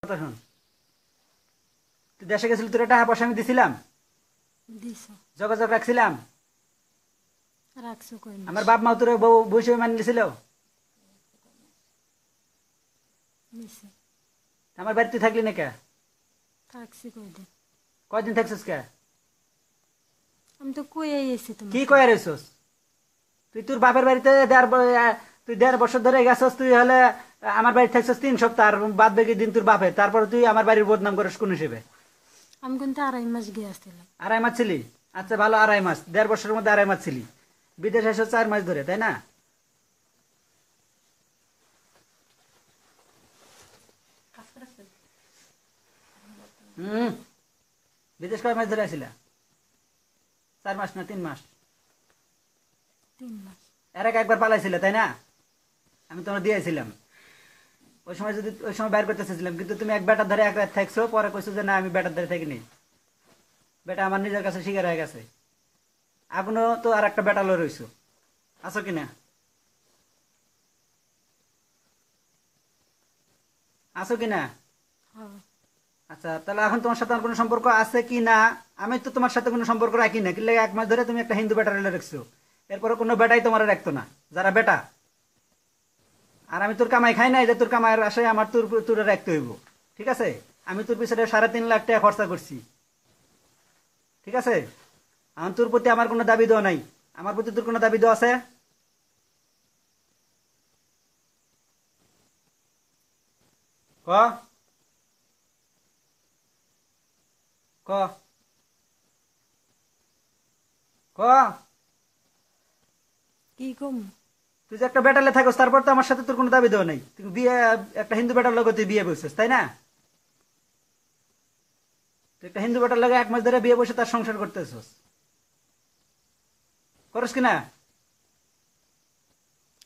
কথা শোন, তুই দেশে গেছিলি, তোর টাকা পয়সা আমি দিছিলাম, যোগাযোগ রাখছিলাম। আমার বাপ মা তোর বউ বসে মানি নিছিল। আমার বাড়িতে থাকলি না কে? কয়দিন থাকছিস কে? আমি তো কই আইছি। কি কয়ে রইছস তুই? তোর বাপের বাড়িতে তুই 1.5 বছর ধরে গেছস। তুই হলে আমার বাড়ি থাকছিস 3 সপ্তাহ, আর বাদ বাকি দিন তোর বাপের। তারপর তুই আমার বাড়ির বদনাম করিস কোন হিসেবে? আমি কিন্তু 2.5 মাস গিয়েছিলাম। 2.5 মাস ছিলি? আচ্ছা ভালো, 2.5 মাস। 1.5 বছরের মধ্যে 2.5 মাস ছিলি। বিদেশে এসে 4 মাস ধরে, তাই না? বিদেশ কয় মাস ধরে আসিলা? 4 মাস না 3 মাস? 3 মাস। এর আগে একবার পালাইছিলে, তাই না? আমি তোমার দিয়েছিলাম ওই সময়। যদি ওই সময় বাইর করতে চেয়েছিলাম, কিন্তু তুমি এক বেটার ধরে এক রাত থাকছো, পরে কইছো যে না আমি বেটার ধরে থাকিনি। বেটা আমার নিজের কাছে শিকার হয়ে গেছে। এখনো তো আর একটা বেটা লয়ে রইছো, আছো কিনা? আছো কিনা? আচ্ছা, তাহলে এখন তোমার সাথে আমার কোনো সম্পর্ক আছে কি না? আমি তো তোমার সাথে কোনো সম্পর্ক রাখি না। কিন্তু 1 মাস ধরে তুমি একটা হিন্দু বেটা রেলে রাখছো। এরপরে কোনো বেটাই তোমার রাখতো না, যারা বেটা। আর আমি তোর কামাই খাই নাই যে তোর কামাইয়ের আশায় আমার তোর রাখতে হইব। ঠিক আছে? আমি তোর পিছনে 3.5 লাখ টাকা খরচা করছি। ঠিক আছে? এখন তোর প্রতি আমার কোনো দাবি দেওয়া নাই। আমার প্রতি তোর কোনো দাবি দেওয়া আছে? ক ক ক কি কম? তুই যে একটা বেটালে থাকস, তারপর তো আমার সাথে তোর কোনো দাবি দেওয়া নাই। তুই বিয়ে একটা হিন্দু বেটার লগে তুই বিয়ে বসছিস, তাই না? তুই একটা হিন্দু বেটার লগে 1 মাস ধরে বিয়ে বসে তার সংসার করতেছস, করস কিনা?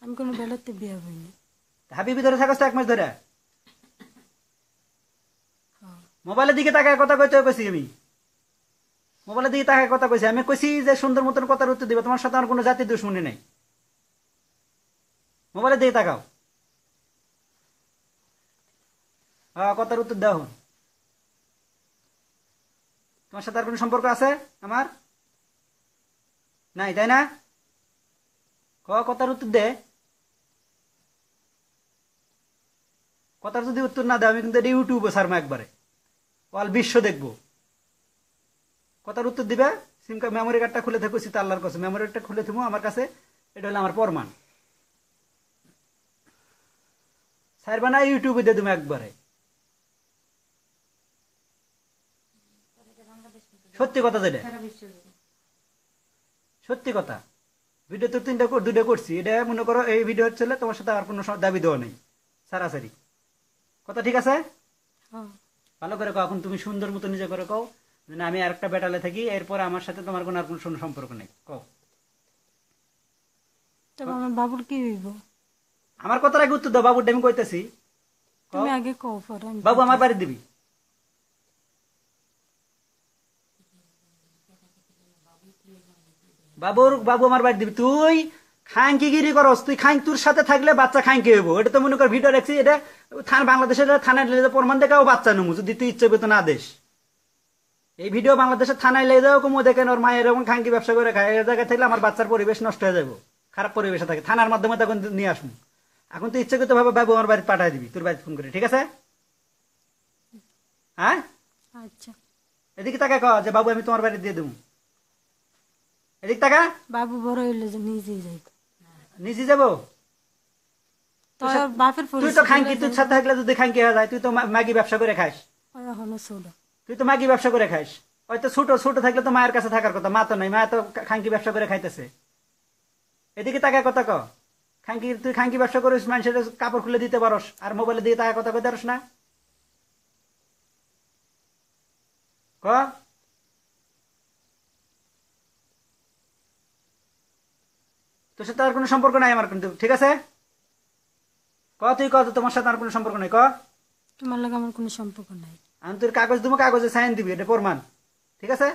আমি কোনো বেলাতে বিয়ে হইনি। হাবিবি ধরে থাকস তো 1 মাস ধরে। মোবাইলের দিকে তাকায় কথা কইতে কইছি আমি। মোবাইলের দিকে তাকায় কথা কইছি আমি। কইছি যে সুন্দর মতন কথার উত্তর দিবে। তোমার সাথে আমার কোনো জাতি দুশ্মনী নাই। মোবাইলের দিকে তাকাও। হ্যাঁ, কথার উত্তর দাও। তোমার সাথে আর কোনো সম্পর্ক আছে আমার? নাই, তাই না? কথার উত্তর দে। কথার যদি উত্তর না দেয়, আমি কিন্তু ইউটিউবে ছাড়বো একবারে, অল বিশ্ব দেখবো। কথার উত্তর দিবে। সিম কার্ড মেমোরি কার্ডটা খুলে থাকছি, তা আল্লাহর কাছে মেমোরি কার্ডটা খুলে থাকবো আমার কাছে। এটা হলো আমার প্রমাণ। ছাড়বা না, ইউটিউবে দিয়ে দেবো একবারে। সত্যি কথা যেটা, সত্যি কথা। ভিডিও তো 2টা করছি। এটা মনে করো এই ভিডিও ছেলে তোমার সাথে আর কোনো দাবি দেওয়া নেই, সারাসারি কথা। ঠিক আছে? ভালো করে কও। এখন তুমি সুন্দর মতো নিজে করে কও যে আমি আর একটা বেটালে থাকি, এরপর আমার সাথে তোমার কোনো আর কোনো সম্পর্ক নেই। কও। আমার বাবুর কি হইব? আমার কথার আগে উত্তর দাও। বাবুর আমি কইতেছি। তুমি আগে কও, পরে বাবু আমার বাড়ি দিবি। বাবু আমার বাড়ি দিবি। তুই খাঙ্কিগিরি করস। তুই তোর সাথে থাকলে বাচ্চা খাঙ্কি হইব। এটা তো মনে কর ভিডিও দেখছি। এটা বাংলাদেশের থানায় প্রমাণ দেখাও বাচ্চা নেবো, যদি তুই ইচ্ছে পেতো না দেশ। এই ভিডিও বাংলাদেশের থানায় লেগে যাও, কমো দেখেন ওর মায়ের এবং খাঙ্কি ব্যবসা করে খায়। এই জায়গায় থাকলে আমার বাচ্চার পরিবেশ নষ্ট হয়ে যাবো, খারাপ পরিবেশে থাকে। থানার মাধ্যমে তখন নিয়ে আসবো। এখন তুই ইচ্ছে করতে ভাবে বাবু আমার বাড়িতে পাঠাই দিবি, তোর বাড়িতে ফোন করে। ঠিক আছে? হ্যাঁ, আচ্ছা। এদিকে তাকে কও যে বাবু আমি তোমার বাড়ি দিয়ে দেবো। এদিক টাকা। বাবু বড় হইলে যে নিজেই যাইব। নিজে যাবো? তুই তো খাঙ্কি, তোর সাথে থাকলে যদি খাঙ্কি হয়ে যায়, তুই তো ম্যাগি ব্যবসা করে খাস। তুই তো ম্যাগি ব্যবসা করে খাস। হয়তো ছোট ছোট থাকলে তো মায়ের কাছে থাকার কথা। মা তো নাই, মা তো খাঙ্কি ব্যবসা করে খাইতেছে। এদিকে টাকা কথা ক। খাঙ্কি, তুই খাঙ্কি ব্যবসা করিস, মানুষের কাপড় খুলে দিতে পারস, আর মোবাইলে দিয়ে টাকা কথা কইতে পারস না। ক। তোর সাথে আর কোনো সম্পর্ক নাই আমার কিন্তু। ঠিক আছে? তুই তোমার সাথে আর কোনো সম্পর্ক নাই। তোমার লাগে আমার কোনো সম্পর্ক নাই। আমি তোর কাগজ দেবো, কাগজে সাইন দিবি, এটা প্রমাণ। ঠিক আছে?